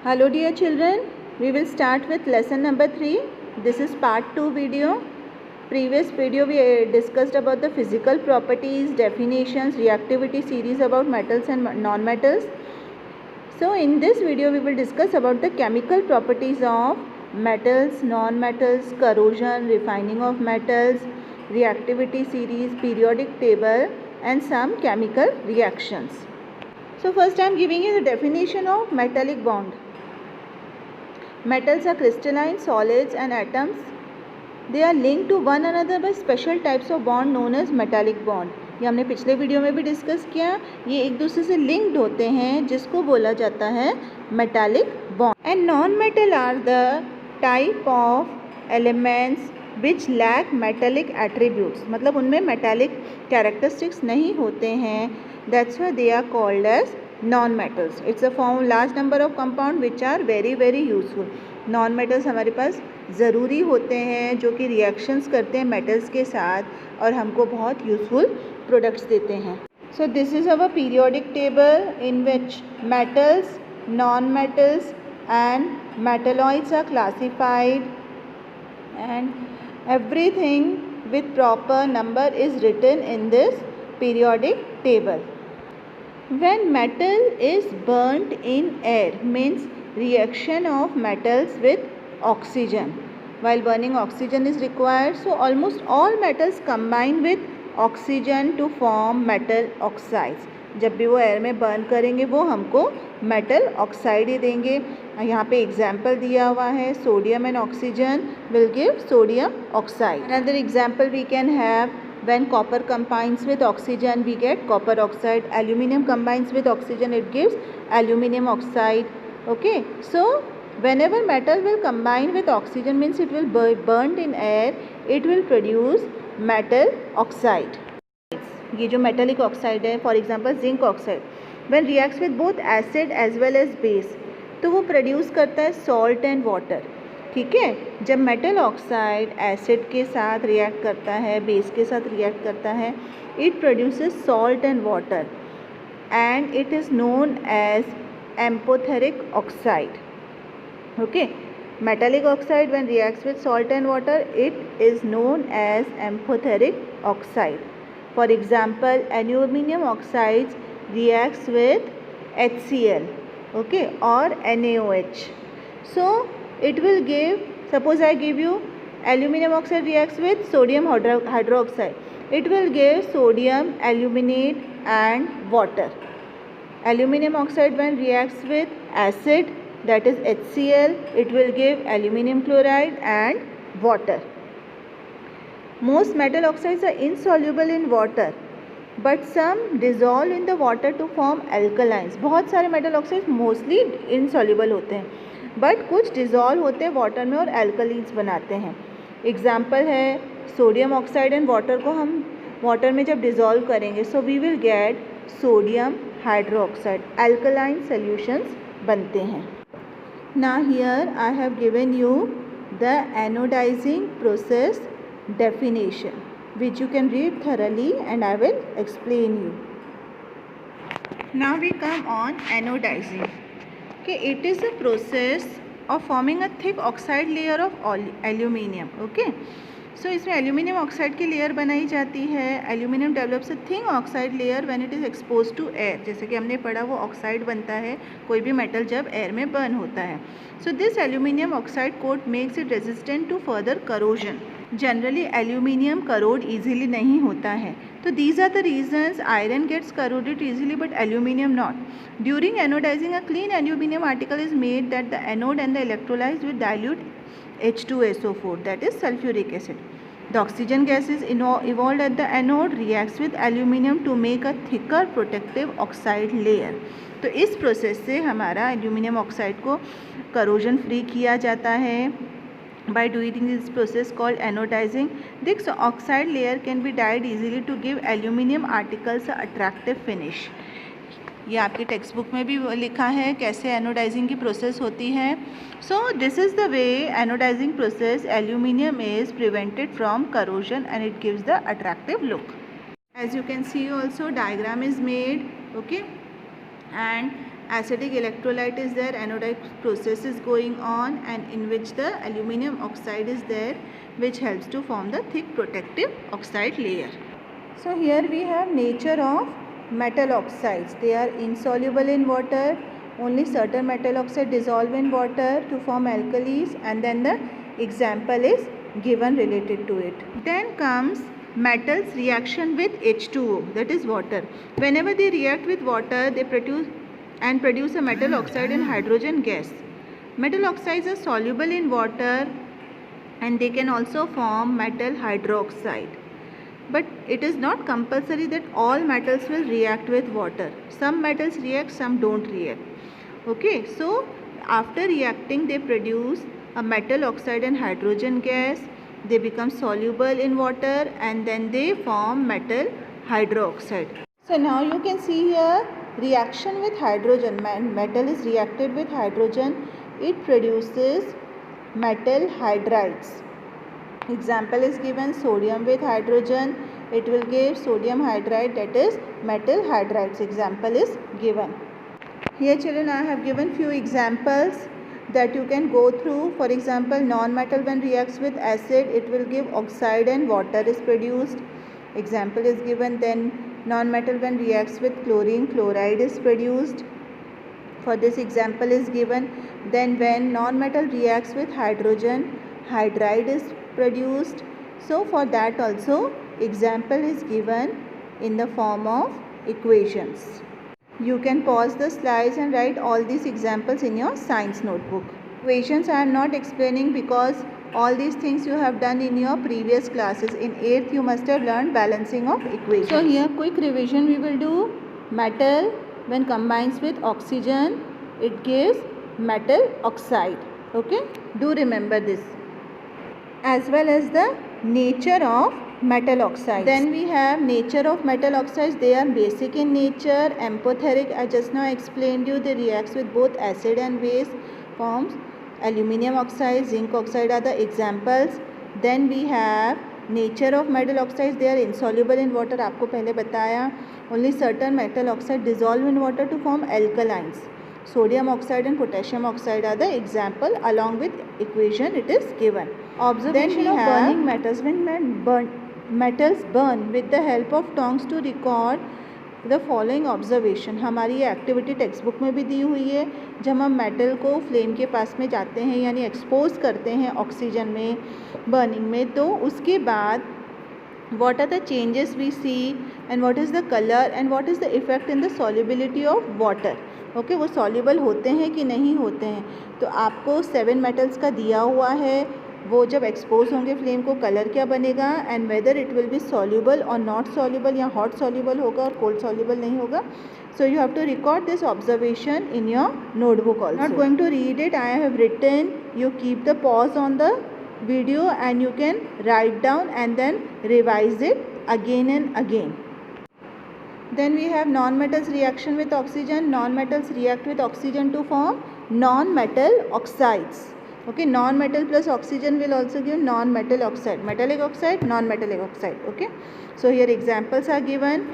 Hello dear children, we will start with lesson number 3. This is part 2 video. Previous video we discussed about the physical properties, definitions, reactivity series about metals and non-metals. So in this video we will discuss about the chemical properties of metals, non-metals, corrosion, refining of metals, reactivity series, periodic table and some chemical reactions. So first I am giving you the definition of metallic bond. Metals are crystalline solids and atoms. They are linked to one another by special types of bond known as metallic bond. ये हमने पिछले video में भी discuss किया. ये एक दूसरे से लिंक्ड होते हैं जिसको बोला जाता है metallic bond. And non metal are the type of elements which lack metallic attributes. मतलब उनमें मेटालिक कैरेक्टरिस्टिक्स नहीं होते हैं. That's why they are called as non metals. It's a form large number of compound which are very very useful. Non metals हमारे पास ज़रूरी होते हैं जो कि रिएक्शंस करते हैं मेटल्स के साथ और हमको बहुत यूज़फुल प्रोडक्ट्स देते हैं. So this is our periodic table in which metals, non metals and metalloids are classified and everything with proper number is written in this periodic table. When metal is burnt in air means reaction of metals with oxygen. While burning oxygen is required, so almost all metals combine with oxygen to form metal oxides. जब भी वो air में burn करेंगे वो हमको metal oxide ही देंगे. यहाँ पे एग्जाम्पल दिया हुआ है. Sodium and oxygen will give sodium oxide. Another example we can have when copper combines with oxygen we get copper oxide. Aluminum combines with oxygen, it gives aluminum oxide. Okay, so whenever metal will combine with oxygen means it will be burned in air, it will produce metal oxide. ये जो metallic oxide है, for example zinc oxide, when reacts with both acid as well as base, तो वो produce करता है salt and water. ठीक है. जब मेटल ऑक्साइड एसिड के साथ रिएक्ट करता है, बेस के साथ रिएक्ट करता है, it produces salt and water and it is known as amphoteric oxide. Okay. Metallic oxide when reacts with salt and water it is known as amphoteric oxide. For example, aluminum oxides reacts with HCl, okay, or NaOH. So it will give, suppose I give you aluminum oxide reacts with sodium hydroxide. It will give sodium aluminate and water. Aluminum oxide when reacts with acid, that is HCl, it will give aluminum chloride and water. Most metal oxides are insoluble in water, but some dissolve in the water to form alkalines. बहुत सारे metal oxides mostly insoluble होते हैं, but कुछ dissolve होते हैं water में और alkalines बनाते हैं. Example है sodium oxide and water को हम water में जब dissolve करेंगे, so we will get sodium hydroxide. Alkaline solutions बनते हैं. Now here I have given you the anodizing process definition which you can read thoroughly and I will explain you. Now we come on anodizing. Okay, it is a process of forming a thick oxide layer of aluminium. Okay, so इसमें aluminium oxide की layer बनाई जाती है. Aluminium develops a thin oxide layer when it is expose to air. जैसे कि हमने पढ़ा वो ऑक्साइड बनता है कोई भी मेटल जब एयर में बर्न होता है. So this aluminium oxide coat makes it resistant to further corrosion. Generally aluminium corrode easily नहीं होता है. तो these are the reasons. Iron gets corroded easily but aluminium not. During anodizing a clean aluminium article is made that the anode and the electrolyse with dilute H2SO4, that is sulfuric acid. The oxygen gas is evolved at the anode, reacts with aluminium to make a thicker protective oxide layer. तो इस process से हमारा aluminium oxide को corrosion free किया जाता है. By doing this process called anodizing, this oxide layer can be dyed easily to give aluminium articles a attractive finish. ये आपकी टेक्स्ट बुक में भी लिखा है कैसे एनोडाइजिंग की प्रोसेस होती है. So this is the way anodizing process aluminium is prevented from corrosion and it gives the attractive look. As you can see also diagram is made. Okay, and acidic electrolyte is there, anodic process is going on, and in which the aluminum oxide is there, which helps to form the thick protective oxide layer. So here we have nature of metal oxides. They are insoluble in water. Only certain metal oxide dissolve in water to form alkalis, and then the example is given related to it. Then comes metals reaction with H2O, that is water. Whenever they react with water, they produce a metal oxide and hydrogen gas. Metal oxides are soluble in water and they can also form metal hydroxide. But it is not compulsory that all metals will react with water. Some metals react, some don't react. Okay, so after reacting they produce a metal oxide and hydrogen gas. They become soluble in water and then they form metal hydroxide. So now you can see here reaction with hydrogen. Metal is reacted with hydrogen. It produces metal hydrides. Example is given, sodium with hydrogen. It will give sodium hydride, that is metal hydrides. Example is given. Here children, I have given few examples that you can go through. For example, non-metal when reacts with acid, it will give oxide and water is produced. Example is given. Then non-metal when reacts with chlorine, chloride is produced. For this example is given. Then when non-metal reacts with hydrogen, hydride is produced. So for that also example is given in the form of equations. You can pause the slides and write all these examples in your science notebook. Equations I am not explaining because all these things you have done in your previous classes. In 8th you must have learned balancing of equations. So here quick revision we will do. Metal when combines with oxygen, it gives metal oxide. Okay, do remember this. As well as the nature of metal oxides. Then we have nature of metal oxides. They are basic in nature, amphoteric. I just now explained you. They reacts with both acid and base, forms aluminum oxide, zinc oxide are the examples. Then we have nature of metal oxides. They are insoluble in water. आपको पहले बताया. Only certain metal oxide dissolve in water to form alkalines. Sodium oxide and potassium oxide are the example. Along with equation it is given. Observation of burning metals. When metals burn with the help of tongs to record the following observation. हमारी ये activity text book में भी दी हुई है. जब हम metal को फ्लेम के पास में जाते हैं यानी एक्सपोज करते हैं ऑक्सीजन में बर्निंग में, तो उसके बाद what are the changes we see and what is the color and what is the effect in the solubility of water. Okay वो सॉल्युबल होते हैं कि नहीं होते हैं. तो आपको 7 मेटल्स का दिया हुआ है. वो जब एक्सपोज होंगे फ्लेम को, कलर क्या बनेगा and whether it will be soluble or not soluble, या हॉट सॉल्युबल होगा और कोल्ड सॉल्युबल नहीं होगा. So you have to record this observation in your notebook also. Not going to read it, I have written. You keep the pause on the video and you can write down and then revise it again and again. Then we have non-metals reaction with oxygen. Non-metals react with oxygen to form non-metal oxides. Okay, non-metal plus oxygen will also give non-metal oxide. Metallic oxide, non-metallic oxide. Okay, so here examples are given.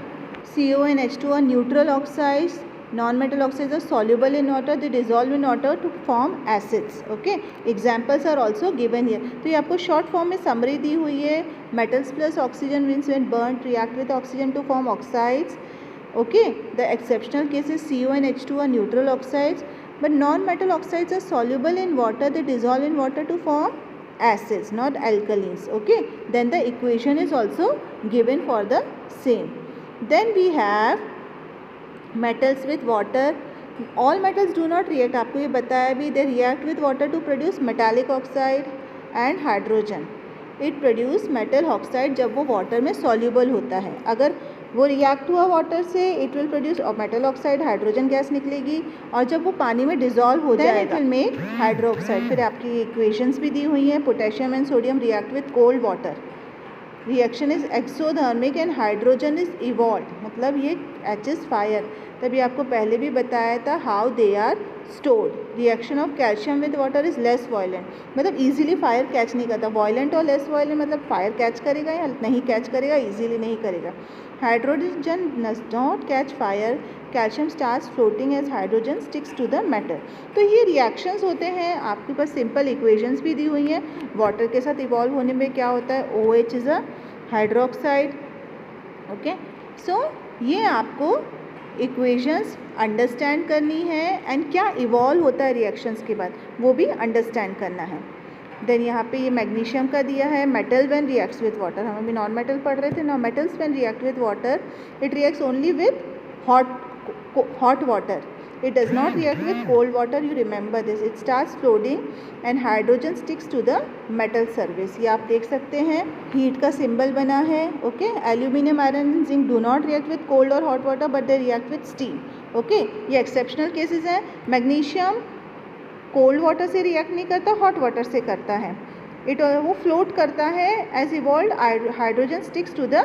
CO and H2 are neutral oxides. Non-metal oxides are soluble in water. They dissolve in water to form acids. Okay, examples are also given here. तो ये आपको short form में summary दी हुई है. Metals plus oxygen means when burnt react with oxygen to form oxides. Okay, the exceptional cases CO and H2 are neutral oxides, but non-metal oxides are soluble in water. They dissolve in water to form acids, not alkalines. Okay, then the equation is also given for the same. Then we have metals with water. All metals do not react. आपको ये बताया भी. They react with water to produce metallic oxide and hydrogen. It produce metal oxide जब वो water में soluble होता है. अगर वो react हुआ water से, it will produce metal oxide, hydrogen gas निकलेगी, और जब वो पानी में dissolve हो जाएगा, it will make hydroxide. फिर आपकी equations भी दी हुई हैं. Potassium and sodium react with cold water. Reaction is exothermic and hydrogen is evolved. मतलब ये catches fire. तभी आपको पहले भी बताया था how they are stored. Reaction of calcium with water is less violent, मतलब इजीली फायर कैच नहीं करता। वायलेंट और लेस वायलेंट मतलब फायर कैच करेगा या नहीं कैच करेगा, इजीली नहीं करेगा। Hydrogen does not catch fire, calcium starts floating as hydrogen sticks to the metal. तो ये रिएक्शंस होते हैं, आपके पास सिंपल इक्वेशंस भी दी हुई हैं। वाटर के साथ इवॉल्व होने में क्या होता है, OH is a hydroxide. Okay, so ये आपको इक्वेशंस अंडरस्टैंड करनी है एंड क्या इवॉल्व होता है रिएक्शंस के बाद वो भी अंडरस्टैंड करना है। देन यहाँ पे ये मैग्नीशियम का दिया है, metal when reacts with water, हम अभी नॉन मेटल पढ़ रहे थे ना। Metals when react with water it reacts only with hot water, it does not react with cold water, you remember this, it starts floating and hydrogen sticks to the metal surface। ये आप देख सकते हैं, heat का symbol बना है। Okay, aluminium, iron and zinc do not react with cold और hot water but they react with steam. Okay, ये एक्सेप्शनल केसेस हैं। मैग्नीशियम कोल्ड वाटर से रिएक्ट नहीं करता, हॉट वाटर से करता है। वो फ्लोट करता है as evolve hydrogen sticks to the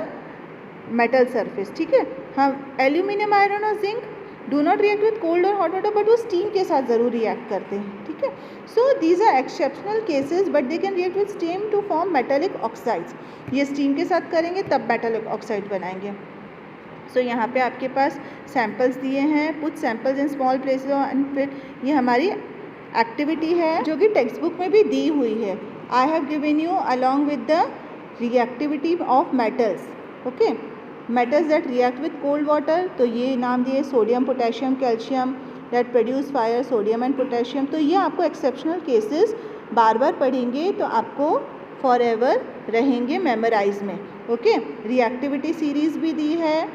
metal surface. ठीक है, हाँ, एल्यूमिनियम, आयरन और zinc do not react with cold और हॉट वाटर बट वो स्टीम के साथ ज़रूर रिएक्ट करते हैं। ठीक है, so these are exceptional cases but they can react with steam to form metallic oxides. ये स्टीम के साथ करेंगे तब मेटेलिक ऑक्साइड बनाएंगे। सो यहाँ पे आपके पास सैम्पल्स दिए हैं, put samples in small places and फिर ये हमारी एक्टिविटी है जो कि टेक्स्ट बुक में भी दी हुई है। I have given you along with the reactivity of metals. Okay, metals that react with cold water, तो ये नाम दिए sodium, potassium, calcium that produce fire, sodium and potassium. तो ये आपको एक्सेप्शनल केसेस बार बार पढ़ेंगे तो आपको फॉर एवर रहेंगे मेमोराइज में। ओके, रिएक्टिविटी सीरीज भी दी है।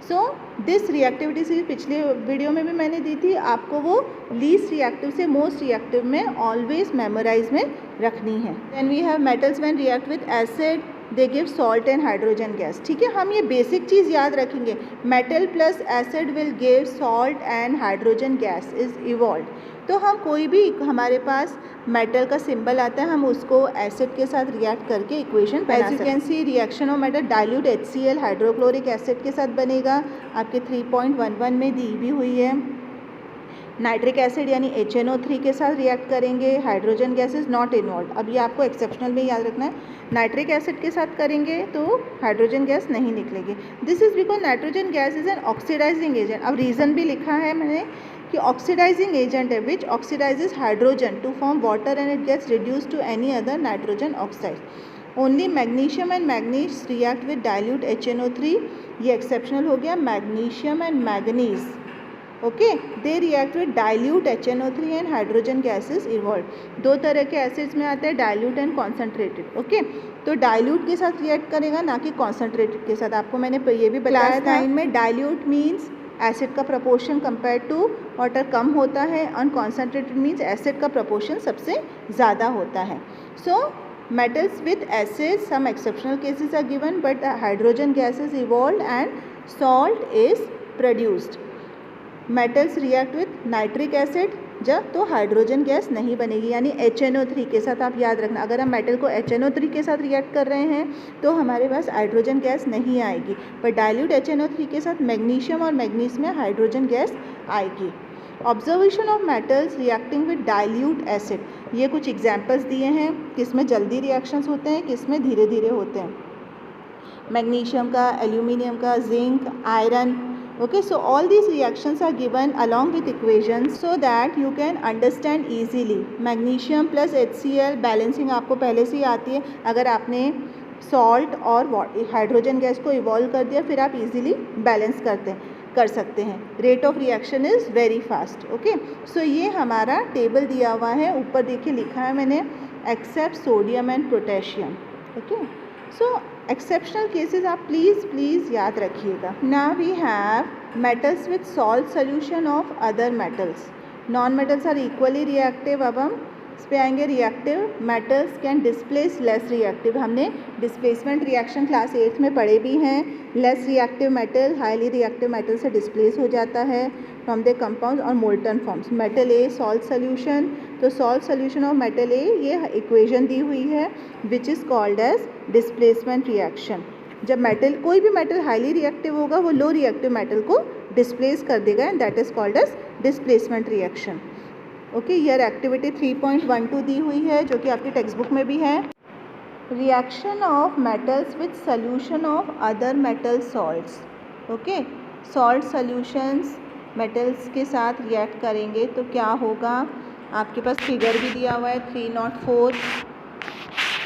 सो दिस रिएक्टिविटी सीरीज पिछले वीडियो में भी मैंने दी थी, आपको वो लीस्ट रिएक्टिव से मोस्ट रिएक्टिव में ऑलवेज मेमोराइज में रखनी है। Then we have metals when react with acid they give salt and hydrogen gas. ठीक है, हम ये बेसिक चीज़ याद रखेंगे, metal plus acid will give salt and hydrogen gas is evolve. तो हम कोई भी हमारे पास मेटल का सिंबल आता है हम उसको एसिड के साथ रिएक्ट करके इक्वेशन बना सकते हैं। As you can see reaction of metal dilute HCl hydrochloric acid के साथ बनेगा, आपके 3.11 में दी भी हुई है। नाइट्रिक एसिड यानी HNO3 के साथ रिएक्ट करेंगे, hydrogen gas is not involve. अब ये आपको एक्सेप्शनल में याद रखना है, नाइट्रिक एसिड के साथ करेंगे तो हाइड्रोजन गैस नहीं निकलेगी। This is because nitrogen gas is an oxidising agent. अब रीज़न भी लिखा है मैंने कि ऑक्सीडाइजिंग एजेंट है which oxidises hydrogen to form water and it gets reduce to any other nitrogen oxide. Only magnesium and manganese react with dilute HNO3, ये exceptional हो गया। Magnesium and manganese okay, they react with dilute HNO3 and hydrogen gases evolve. दो तरह के acids में आते हैं, dilute and concentrated. Okay, तो डाइल्यूट के साथ रिएक्ट करेगा ना कि कॉन्सेंट्रेटेड के साथ। आपको मैंने ये भी बताया था में डाइल्यूट मीन्स एसिड का प्रपोर्शन कंपेयर टू वाटर कम होता है, और कॉन्सेंट्रेटेड मीन्स एसिड का प्रपोर्शन सबसे ज़्यादा होता है। सो metals with acids, some exceptional cases are given, but the hydrogen gas is evolved and salt is produced. Metals react with nitric acid जब तो हाइड्रोजन गैस नहीं बनेगी, यानी HNO3 के साथ। आप याद रखना, अगर हम मेटल को HNO3 के साथ रिएक्ट कर रहे हैं तो हमारे पास हाइड्रोजन गैस नहीं आएगी, पर डाइल्यूट HNO3 के साथ मैग्नीशियम और मैग्नीज में हाइड्रोजन गैस आएगी। Observation of metals reacting with dilute acid, ये कुछ एग्जाम्पल्स दिए हैं, किसमें जल्दी रिएक्शंस होते हैं, किसमें धीरे धीरे होते हैं। मैग्नीशियम का, एल्यूमिनियम का, zinc, iron. Okay, so all these reactions are given along with equations so that you can understand easily. Magnesium plus HCl balancing आपको पहले से ही आती है। अगर आपने सॉल्ट और हाइड्रोजन गैस को इवॉल्व कर दिया फिर आप इजीली बैलेंस कर सकते हैं। Rate of reaction is very fast. Okay, so ये हमारा टेबल दिया हुआ है, ऊपर देखिए लिखा है मैंने, except sodium and potassium. Okay, so exceptional cases आप प्लीज़ याद रखिएगा। Now we have metals with salt solution of other metals. Non metals are equally reactive. अब हम इस पे आएंगे, reactive metals can displace less reactive. हमने डिस्प्लेसमेंट रिएक्शन क्लास 8 में पढ़े भी हैं। Less reactive metal highly reactive metal से डिस्प्लेस हो जाता है from the compound or molten forms. Metal A salt solution, तो salt solution of metal A, ये इक्वेशन दी हुई है which is called as displacement reaction. जब मेटल, कोई भी मेटल हाईली रिएक्टिव होगा वो लो रिएक्टिव मेटल को डिस्प्लेस कर देगा and that is called as displacement reaction. Okay, here activity 3.12 दी हुई है जो कि आपकी टेक्स्ट बुक में भी है। Reaction of metals with solution of other metal salts. Okay, salt solutions metals के साथ रिएक्ट करेंगे तो क्या होगा, आपके पास फिगर भी दिया हुआ है 304,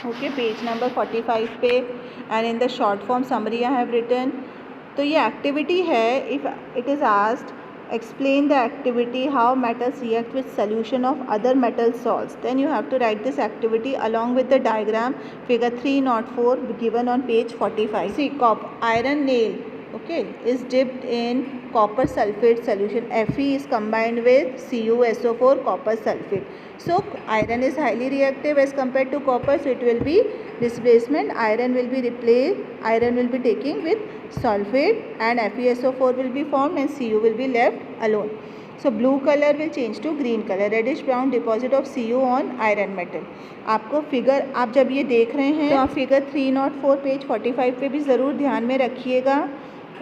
ओके, पेज नंबर 45 पे, and in the short form summary I have written. तो ये एक्टिविटी है, if it is asked explain the activity how metals react with solution of other metal salts, then you have to write this activity along with the diagram figure 304 given on page 45. See, iron nail, okay, is dipped in copper sulfate solution. Fe is combined with CuSO4 copper sulfate. So iron is highly reactive as compared to copper, so it will be displacement. Iron will be replaced, iron will be taking with sulfate and FeSO4 will be formed and Cu will be left alone. So blue color will change to green color. Reddish brown deposit of Cu on iron metal. आपको figure, आप जब ये देख रहे हैं तो आप figure 304 page 45 पे भी ज़रूर ध्यान में रखिएगा।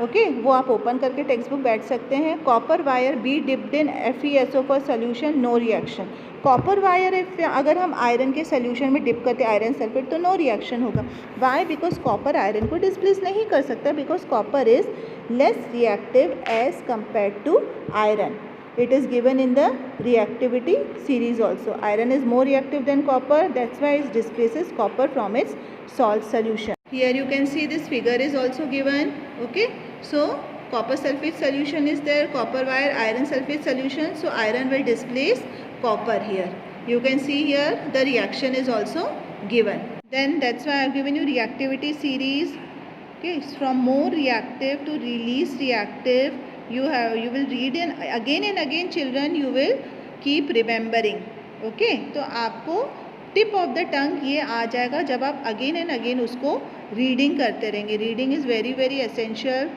ओके, वो आप ओपन करके टेक्स्ट बुक बैठ सकते हैं। Copper wire be dipped in FeSO4 solution, no reaction. Copper wire अगर हम आयरन के सोल्यूशन में डिप करते आयरन सल्फेट तो नो रिएक्शन होगा। वाई? बिकॉज कॉपर आयरन को डिस्प्लेस नहीं कर सकता, because copper is less reactive as compare to iron. It is given in the reactivity series also. Iron is more reactive than copper, that's why it displaces copper from its salt solution. Here you can see this figure is also given. Okay, so copper sulfate solution is there, copper wire iron sulfate solution, so iron will displace copper here. You can see here the reaction is also given. Then that's why I have given you reactivity series. Okay, from more reactive to least reactive. You will read in again and again, children, you will keep remembering. Okay, तो आपको tip of the tongue ये आ जाएगा जब आप again and again उसको reading करते रहेंगे. Reading is very very essential.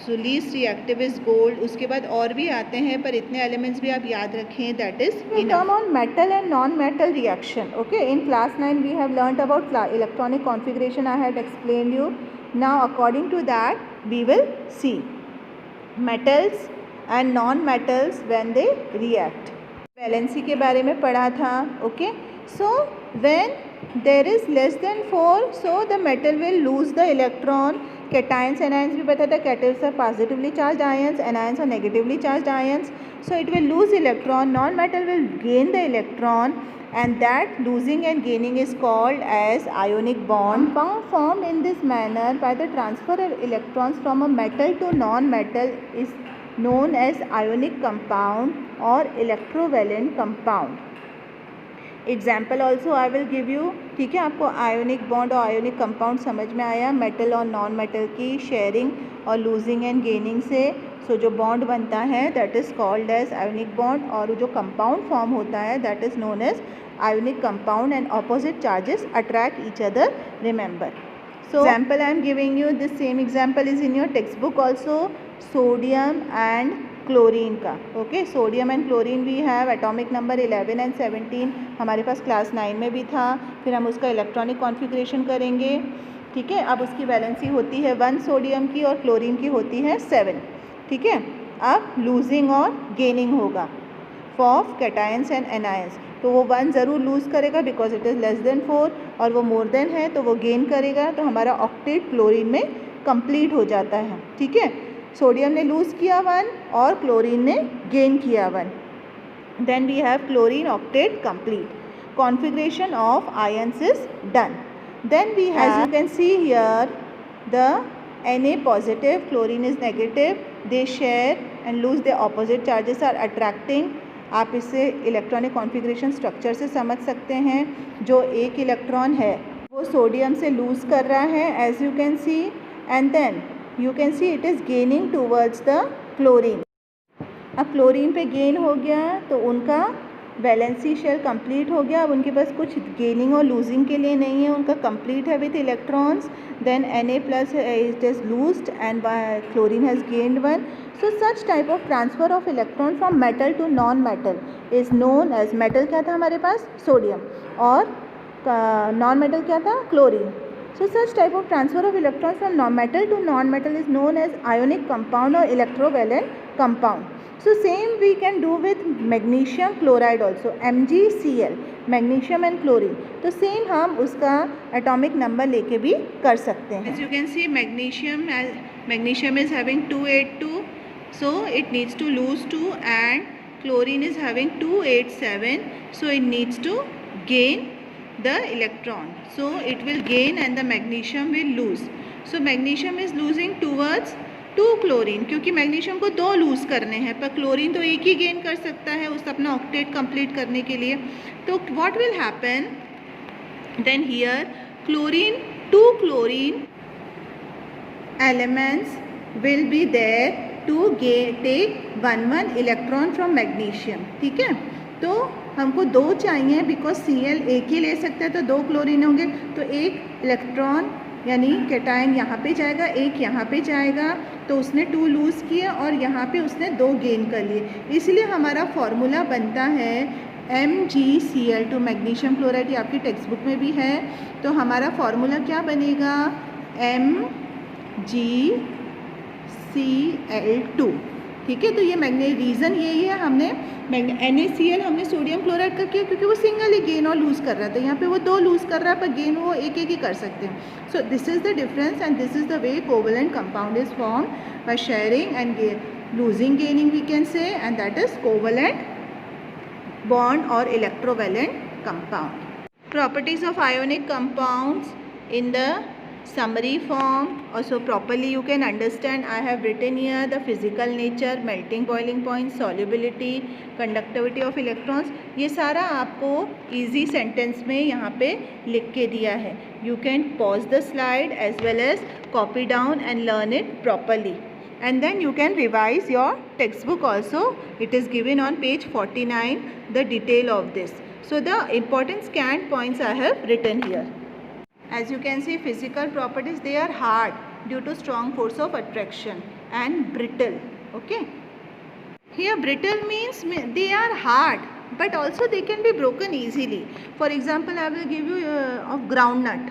So least reactive is gold. उसके बाद और भी आते हैं पर इतने एलिमेंट्स भी आप याद रखें, that is common metal and non metal reaction. Okay, in class 9 we have learned about electronic configuration. I had explain you. Now according to that we will see metals and non-metals when they react. Valency के बारे में पढ़ा था. Okay, so when there is less than 4, so the metal will lose the electron. Cations and anions भी पता था. Cations are positively charged ions, anions are negatively charged ions, so it will lose electron. Non-metal will gain the electron, and that losing and gaining is called as ionic bond. Compound formed in this manner by the transfer of electrons from a metal to non-metal is known as ionic compound or electrovalent compound. Example also I will give you. ठीक है, आपको ionic bond और ionic compound समझ में आया. Metal और non metal की sharing और लूजिंग एंड गेनिंग से सो जो बॉन्ड बनता है that is called as ionic bond, और जो कंपाउंड फॉर्म होता है that is known as ionic compound, and opposite charges attract each other, remember. So example I am giving you, this same example is in your textbook also. Sodium and chlorine का. Okay, sodium and chlorine we have atomic number 11 and 17. हमारे पास class 9 में भी था. फिर हम उसका electronic configuration करेंगे. ठीक है, अब उसकी वैलेंसी होती है 1 सोडियम की और क्लोरीन की होती है 7. ठीक है, अब लूजिंग और गेनिंग होगा फॉर कैटायंस एंड एनायंस. तो वो 1 ज़रूर लूज़ करेगा because it is less than 4, और वो मोर देन है तो वो गेन करेगा. तो हमारा ऑक्टेट क्लोरीन में कंप्लीट हो जाता है. ठीक है, सोडियम ने लूज़ किया 1 और क्लोरीन ने गेन किया 1. Then we have chlorine octet complete. Configuration of ions is done. Then we have, as you can see here, the Na positive, chlorine is negative. They share and lose the opposite charges are attracting. आप इसे electronic configuration structure से समझ सकते हैं. जो एक electron है वो सोडियम से लूज़ कर रहा है as you can see, and then you can see it is gaining towards the chlorine. अब क्लोरीन पे गेन हो गया तो उनका वैलेंसी शेल कंप्लीट हो गया. अब उनके पास कुछ गेनिंग और लूजिंग के लिए नहीं है, उनका कंप्लीट है with electrons. Then Na plus it is losed and chlorine has gained 1. So such type of transfer of electron from metal to non-metal is known as, metal क्या था हमारे पास? सोडियम, और नॉन मेटल क्या था? Chlorine. So such type of transfer of electrons from non-metal to non-metal is known as ionic compound or electrovalent compound. So same we can do with magnesium chloride also, MgCl, magnesium and chlorine. तो same हम उसका atomic number लेके भी कर सकते हैं. As you can see, magnesium is having 282, so it needs to lose 2, and chlorine is having 287, so it needs to gain the electron. So it will gain and the magnesium will lose. So magnesium is losing towards 2 chlorine, क्योंकि magnesium को 2 loose करने हैं, पर chlorine तो एक ही gain कर सकता है उस अपना ऑक्टेट कंप्लीट करने के लिए. तो what will happen then here, chlorine 2 chlorine elements will be there to take 1 electron from magnesium. ठीक है, तो हमको 2 चाहिए, बिकॉज Cl एक ही ले सकते हैं, तो 2 क्लोरीन होंगे, तो एक इलेक्ट्रॉन यानी कैटायन यहाँ पे जाएगा, एक यहाँ पे जाएगा, तो उसने 2 लूज़ किए और यहाँ पे उसने 2 गेन कर लिए. इसलिए हमारा फॉर्मूला बनता है MgCl2, मैग्नीशियम क्लोराइड. ये आपकी टेक्स्ट बुक में भी है. तो हमारा फॉर्मूला क्या बनेगा, MgCl2. ठीक है, तो ये रीज़न यही है, हमने NaCl हमने सोडियम क्लोराइड का किया क्योंकि वो सिंगल ही गेन और लूज़ कर रहा था. यहाँ पे वो 2 लूज़ कर रहा है, पर गेन वो एक ही कर सकते हैं. So this is the difference and this is the way covalent compound is form, by sharing and losing gaining we can say, and that is covalent bond or electrovalent compound. Properties of ionic compounds in the summary form, also properly you can understand. I have written here the physical nature, melting boiling point, solubility, conductivity of electrons. ये सारा आपको easy sentence में यहाँ पे लिख के दिया है. You can pause the slide as well as copy down and learn it properly. And then you can revise your textbook also. It is given on page 49, the detail of this. So the important scanned points I have written here. As you can see, physical properties, they are hard due to strong force of attraction, and brittle. Okay, here brittle means they are hard, but also they can be broken easily. For example, I will give you of groundnut.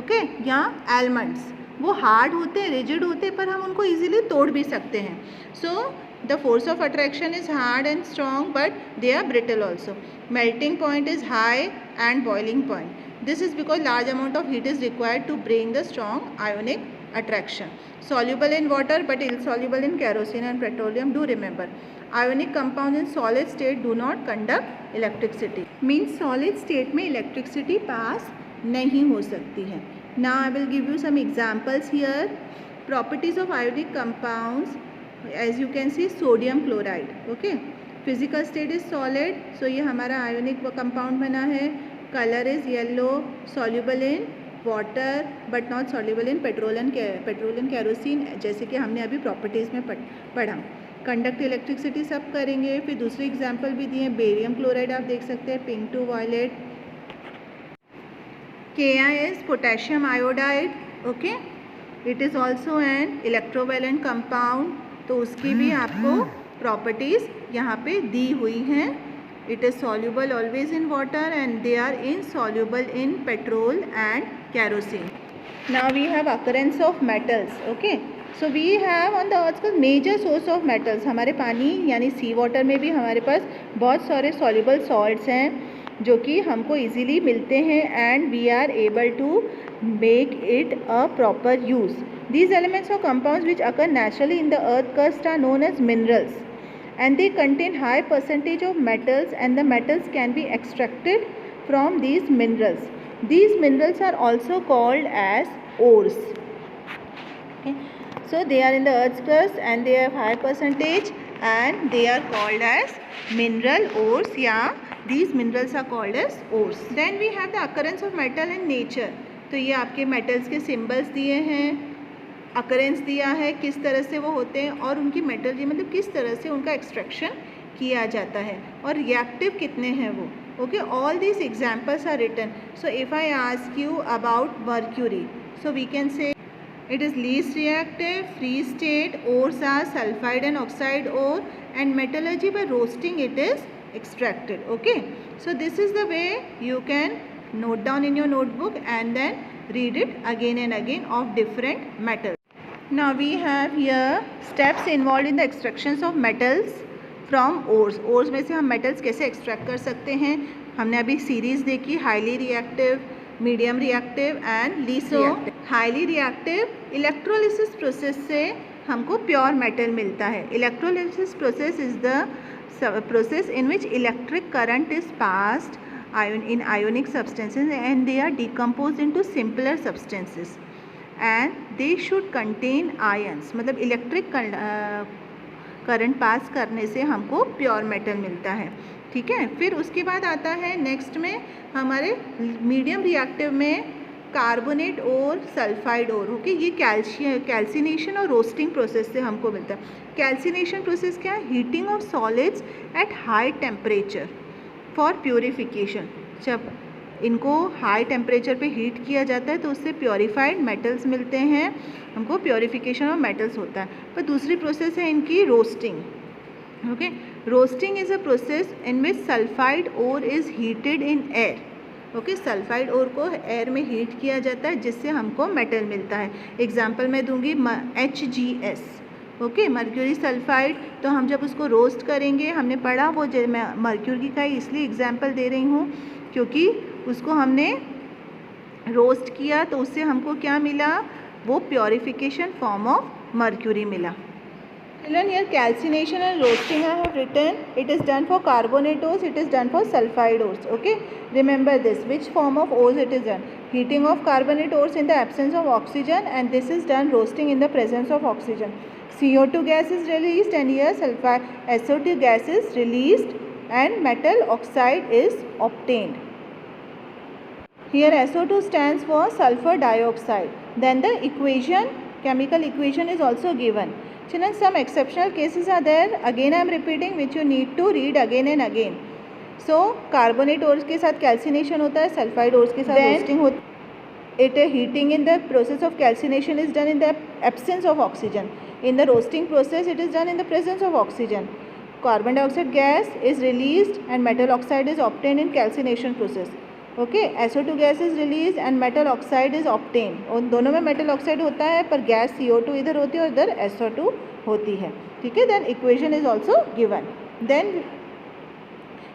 Okay, या almonds, वो hard होते हैं, rigid होते हैं, पर हम उनको easily तोड़ भी सकते हैं. So the force of attraction is hard and strong, but they are brittle also. Melting point is high and boiling point. This is because large amount of heat is required to bring the strong ionic attraction. Soluble in water but insoluble in kerosene and petroleum. Do remember, ionic compound in solid state do not conduct electricity. Means solid state में electricity pass नहीं हो सकती है. Now I will give you some examples here. Properties of ionic compounds, as you can see, sodium chloride. Okay, physical state is solid, so ये हमारा ionic compound बना है. Color is yellow, soluble in water but not soluble in petrol and kerosene, जैसे कि हमने अभी properties में पढ़ा. कंडक्ट इलेक्ट्रिसिटी सब करेंगे. फिर दूसरे एग्जाम्पल भी दिए. बेरियम क्लोराइड आप देख सकते हैं, pink to violet. Ki is potassium iodide. Okay, it is also an electrovalent compound. तो उसकी भी आपको प्रॉपर्टीज़ यहाँ पे दी हुई हैं. It is soluble always in water and they are insoluble in petrol and kerosene. Now we have occurrence of metals. Okay, so we have on the earth major source of metals. हमारे पानी यानी सी water में भी हमारे पास बहुत सारे soluble salts हैं जो कि हमको इजीली मिलते हैं, and we are able to make it a proper use. These elements और compounds which occur naturally in the earth crust are known as minerals, and they contain high percentage of metals, and the metals can be extracted from these minerals. These minerals are also called as ores. So they are in the earth's crust and they have high percentage and they are called as mineral ores. Yeah, these minerals are called as ores. Then we have the occurrence of metal in nature. तो ये आपके metals के symbols दिए हैं, occurrence दिया है, किस तरह से वो होते हैं और उनकी metal ये मतलब किस तरह से उनका extraction किया जाता है और reactive कितने हैं वो. Okay, all these examples are written. So if I ask you about mercury, so we can say it is least reactive, free state, ores are sulfide and oxide ore, and metallurgy by roasting it is extracted. Okay, so this is the way you can note down in your notebook and then read it again and again of different metals. Now we have here steps involved in the extractions of metals from ores. ores में से हम metals कैसे extract कर सकते हैं. हमने अभी series देखी, highly reactive, medium reactive and least reactive. highly reactive electrolysis process से हमको pure metal मिलता है. electrolysis process is the process in which electric current is passed in ionic substances and they are decomposed into simpler substances and they should contain ions. मतलब electric current pass करने से हमको pure metal मिलता है. ठीक है. फिर उसके बाद आता है नेक्स्ट में हमारे मीडियम रिएक्टिव में कार्बोनेट और सल्फाइड और. ओके. ये कैल्सिनेशन और रोस्टिंग प्रोसेस से हमको मिलता है. कैल्सिनेशन प्रोसेस क्या है? Heating of solids at high temperature for purification. जब इनको हाई टेम्परेचर पे हीट किया जाता है तो उससे प्योरीफाइड मेटल्स मिलते हैं, हमको प्योरीफिकेशन ऑफ मेटल्स होता है. पर दूसरी प्रोसेस है इनकी roasting. Okay. Roasting is a process in which sulphide ore is heated in air. Okay. Sulphide ore को एयर में हीट किया जाता है जिससे हमको मेटल मिलता है. एग्जाम्पल मैं दूंगी HgS. ओके. Mercury sulphide. तो हम जब उसको रोस्ट करेंगे, हमने पढ़ा वो मर्क्यूरी का ही इसलिए एग्जाम्पल दे रही हूँ क्योंकि उसको हमने रोस्ट किया तो उससे हमको क्या मिला? वो प्योरीफिकेशन फॉर्म ऑफ मर्क्यूरी मिला. Children, here calcination and roasting I have written. It is done for carbonate ores, it is done for sulfide ores. Okay. Remember this. Which form of ores it is done? Heating of carbonate ores in the absence of oxygen, and this is done roasting in the presence of oxygen. CO2 gas is released and here sulfide SO2 gas is released and metal oxide is obtained. Here SO2 stands for sulfur dioxide. Then the equation, chemical equation is also given. Children, some exceptional cases are there. Again I am repeating which you need to read again and again. So carbonate ores के साथ calcination होता है, sulfide ores के साथ roasting होता है. It heating in the process of calcination is done in the absence of oxygen. In the roasting process it is done in the presence of oxygen. Carbon dioxide gas is released and metal oxide is obtained in calcination process. Okay. SO2 gas is release and metal oxide is obtain. उन दोनों में metal oxide होता है पर gas CO2 इधर होती है और इधर SO2 होती है. ठीक है. Then equation is also given.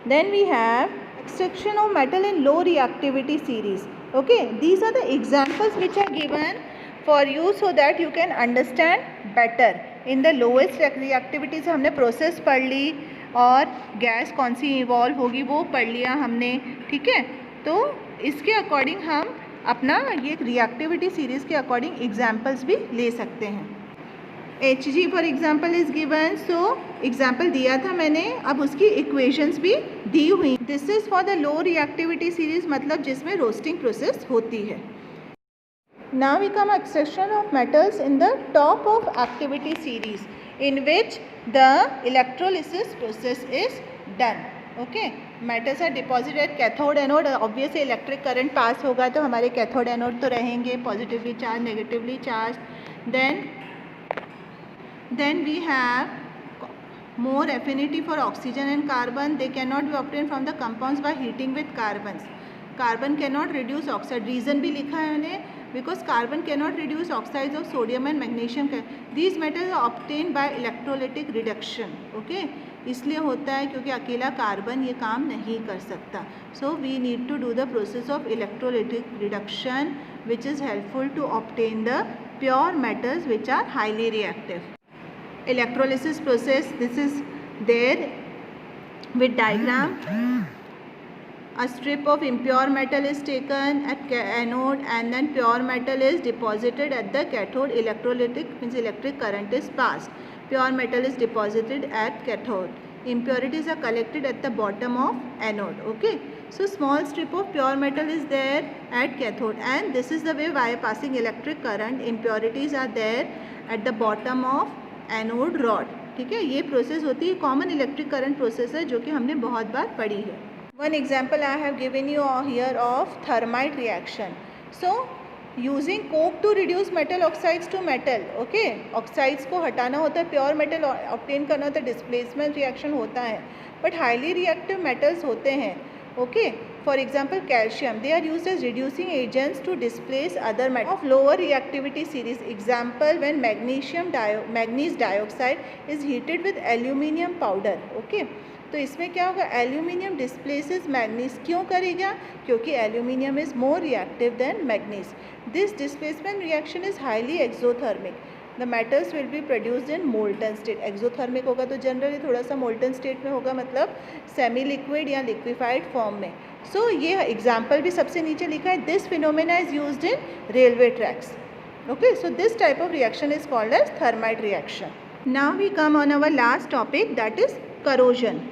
Then we have extraction of metal in low reactivity series. Okay. These are the examples which are given for you so that you can understand better. In the lowest reactivity से हमने process पढ़ ली और gas कौन सी evolve होगी वो पढ़ लिया हमने. ठीक है. तो इसके अकॉर्डिंग हम अपना ये रिएक्टिविटी सीरीज़ के अकॉर्डिंग एग्जाम्पल्स भी ले सकते हैं. Hg for example is given. So example दिया था मैंने, अब उसकी इक्वेशंस भी दी हुई. This is for the low reactivity series, मतलब जिसमें रोस्टिंग प्रोसेस होती है. Now we come extraction of metals in the top of activity series in which the electrolysis process is done. Okay. Metals are deposited at cathode anode. Obviously electric current pass होगा तो हमारे cathode anode तो रहेंगे positively charge, negatively charge. Then we have more affinity for oxygen and carbon. They can not be obtain from the compounds by heating with carbons. Carbon can not reduce oxide. Reason भी लिखा है मैंने, because carbon cannot reduce oxides of sodium and magnesium. These metals are obtained by electrolytic reduction. Okay. इसलिए होता है क्योंकि अकेला carbon ये काम नहीं कर सकता. So we need to do the process of electrolytic reduction which is helpful to obtain the pure metals which are highly reactive. Electrolysis process, this is there with diagram. A strip of impure metal is taken at anode and then pure metal is deposited at the cathode. Electrolytic means electric current is passed. Pure metal is deposited at cathode. Impurities are collected at the bottom of anode. Okay. So small strip of pure metal is there at cathode and this is the way by passing electric current. Impurities are there at the bottom of anode rod. ठीक है. ये process होती है common electric current process है जो कि हमने बहुत बार पढ़ी है. One example I have given you here of thermite reaction. So using coke to reduce metal oxides to metal. Okay, oxides को हटाना होता है, प्योर मेटल ऑब्टेन करना होता है, डिस्प्लेसमेंट रिएक्शन होता है. बट हाईली रिएक्टिव मेटल्स होते हैं Okay, for example calcium, they are used as reducing agents to displace other metals of lower reactivity series. Example, when manganese dioxide is heated with aluminium powder. Okay, तो इसमें क्या होगा, aluminium displaces manganese. क्यों करेगा, क्योंकि aluminium is more reactive than manganese. This displacement reaction is highly exothermic. The metals will be produced in molten state. Exothermic होगा तो generally थोड़ा सा मोल्टन स्टेट में होगा, मतलब सेमी लिक्विड या लिक्विफाइड फॉर्म में. सो ये एग्जाम्पल भी सबसे नीचे लिखा है. This phenomena is used in railway tracks. Okay, so this type of reaction is called as thermite reaction. Now we come on our last topic, that is corrosion.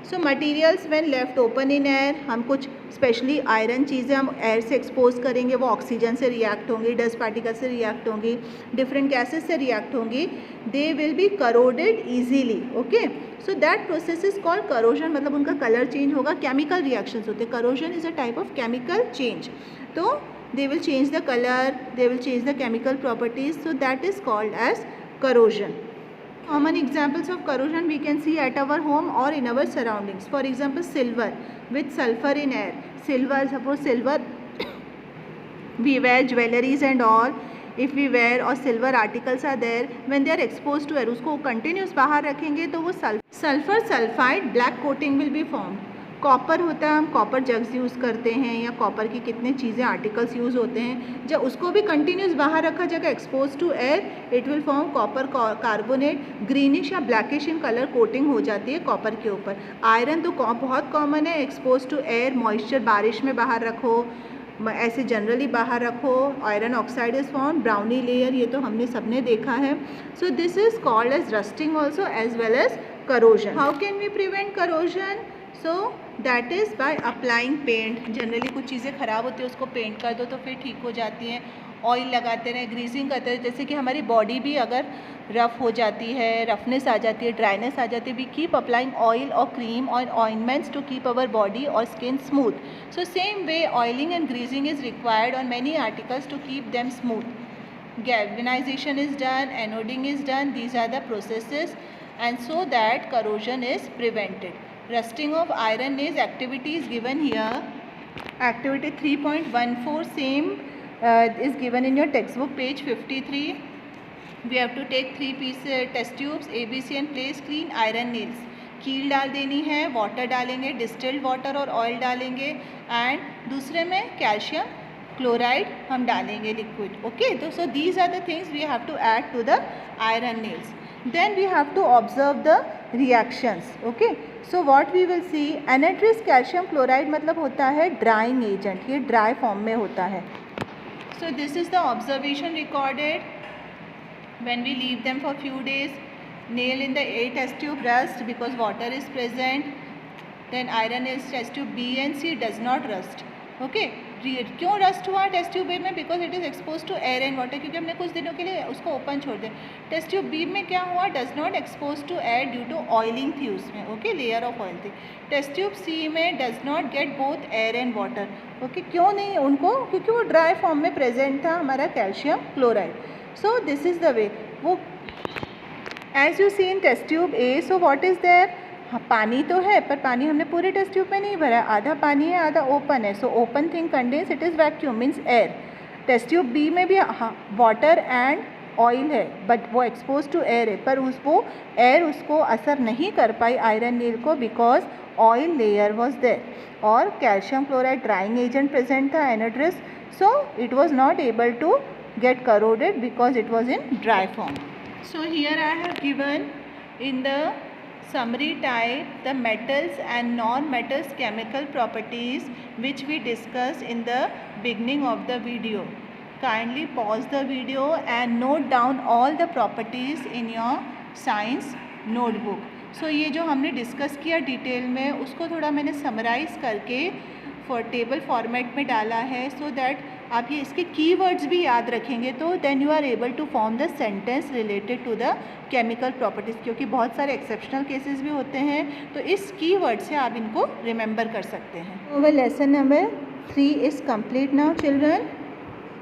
So materials when left open in air, हम कुछ specially iron चीज़ें हम air से expose करेंगे, वो oxygen से react होंगी, dust particle से रिएक्ट होंगी, डिफरेंट गैसेस से रिएक्ट होंगी. They will be corroded easily. Okay, so that process is called corrosion. मतलब उनका कलर चेंज होगा. केमिकल रिएक्शंस होते हैं. Corrosion is a type of chemical change. तो they will change the color, they will change the chemical properties, so that is called as corrosion. Common examples of corrosion we can see at our home or in our surroundings. For example, silver with sulfur in air. Silver, suppose silver we wear jewelries and all. If we wear or silver articles are there, when they are exposed to air, उसको continuous बाहर रखेंगे तो वो sulfur sulfide black coating will be formed. Copper होता है, हम copper jugs use करते हैं या कॉपर की कितने चीज़ें आर्टिकल्स यूज़ होते हैं. जब उसको भी कंटिन्यूस बाहर रखा जाएगा expose to air, it will form copper carbonate. Greenish या ब्लैकिश इन कलर कोटिंग हो जाती है कॉपर के ऊपर. आयरन तो बहुत कॉमन है. एक्सपोज टू एयर, मॉइस्चर, बारिश में बाहर रखो, ऐसे जनरली बाहर रखो, iron oxide is form. Browny layer, ये तो हमने सबने देखा है. So this is called as rusting also as well as corrosion. How can we prevent corrosion? So that is by applying paint. Generally कुछ चीज़ें ख़राब होती है, उसको पेंट कर दो तो फिर ठीक हो जाती हैं. ऑयल लगाते रहें, ग्रीसिंग करते रहें. जैसे कि हमारी बॉडी भी अगर रफ़ हो जाती है, रफनेस आ जाती है, ड्राइनेस आ जाती है, वी कीप अप्लाइंग ऑयल और क्रीम और ointments to keep our body और skin smooth. So same way oiling and greasing is required on many articles to keep them smooth. Galvanization is done, anoding is done. These are the processes, and so that corrosion is prevented. Rusting of iron nails activity is given here. Activity 3.14 same is given in your textbook page 53. We have to take 3 test tubes ABC and place clean iron nails. कील डाल देनी है, water डालेंगे, distilled water और oil डालेंगे, and दूसरे में calcium chloride हम डालेंगे लिक्विड. ओके, तो so these are the things we have to add to the iron nails. Then we have to observe the reactions. Okay, so what we will see, anhydrous calcium chloride मतलब होता है drying agent. ये dry form में होता है. So this is the observation recorded when we leave them for few days. Nail in the A test tube rust because water is present. Then iron nails test tube B and C does not rust. Okay, क्यों rust हुआ test tube A में? Because it is expose to air and water, क्योंकि हमने कुछ दिनों के लिए उसको ओपन छोड़ दिया. टेस्ट ट्यूब बी में क्या हुआ? Does not expose to air due to oiling थी उसमें. ओके, लेयर ऑफ ऑयल थी. टेस्ट ट्यूब सी में does not get both air and water. Okay, क्यों नहीं उनको? क्योंकि वो ड्राई फॉर्म में प्रेजेंट था हमारा calcium chloride. So this is the way. वो as you see in test tube A, so what is there? हाँ, पानी तो है, पर पानी हमने पूरे टेस्ट ट्यूब में नहीं भरा. आधा पानी है, आधा ओपन है. So open thing condense, it is vacuum, means air. Test tube B में भी हाँ वाटर एंड ऑयल है, बट वो एक्सपोज टू एयर है, पर वो एयर उसको असर नहीं कर पाई आयरन नेल को, because oil layer was there. और calcium chloride drying agent present था, anhydrous. So it was not able to get corroded because it was in dry form. So here I have given in the summary type the metals and non-metals chemical properties which we discussed in the beginning of the video. Kindly pause the video and note down all the properties in your science notebook. So ये जो हमने discuss किया detail में, उसको थोड़ा मैंने summarise करके table format में डाला है, सो दैट आप ये इसके कीवर्ड्स भी याद रखेंगे तो then you are able to form the sentence related to the chemical properties. क्योंकि बहुत सारे एक्सेप्शनल केसेस भी होते हैं, तो इस कीवर्ड से आप इनको रिमेंबर कर सकते हैं. Over lesson number 3 is complete now children.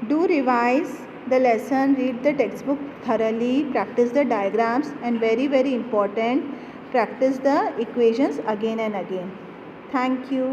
Do revise the lesson, read the textbook thoroughly, practice the diagrams, and very very important, practice the equations again and again. Thank you.